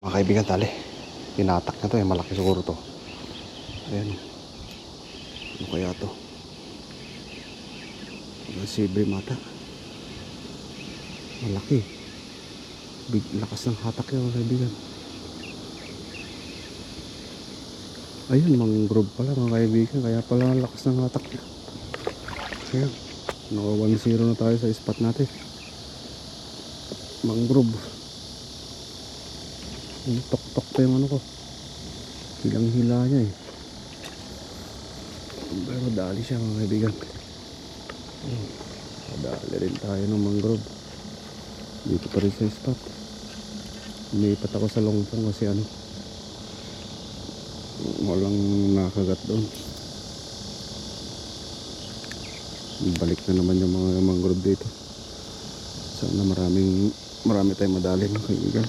Mga kaibigan, tali. Tinatak na to eh. Malaki siguro to. Ayan. Ano kaya to? Sibre mata. Malaki. Lakas ng hatak yan mga kaibigan. Ayun, mangrove pala mga kaibigan. Kaya pala lakas ng hatak. Ayan. Naka 1-0 na tayo sa spot natin. Mangrove. Tok-tok pa yung ano ko. Hilang hila niya eh. Pero dali siya mga kaibigan. Dali rin tayo ng mangrove. Dito pa rin sa spot. Umipat ako sa longpong kasi ano, walang nakagat doon. Balik na naman yung mga mangrove dito. Sana marami tayong madali mga kaibigan.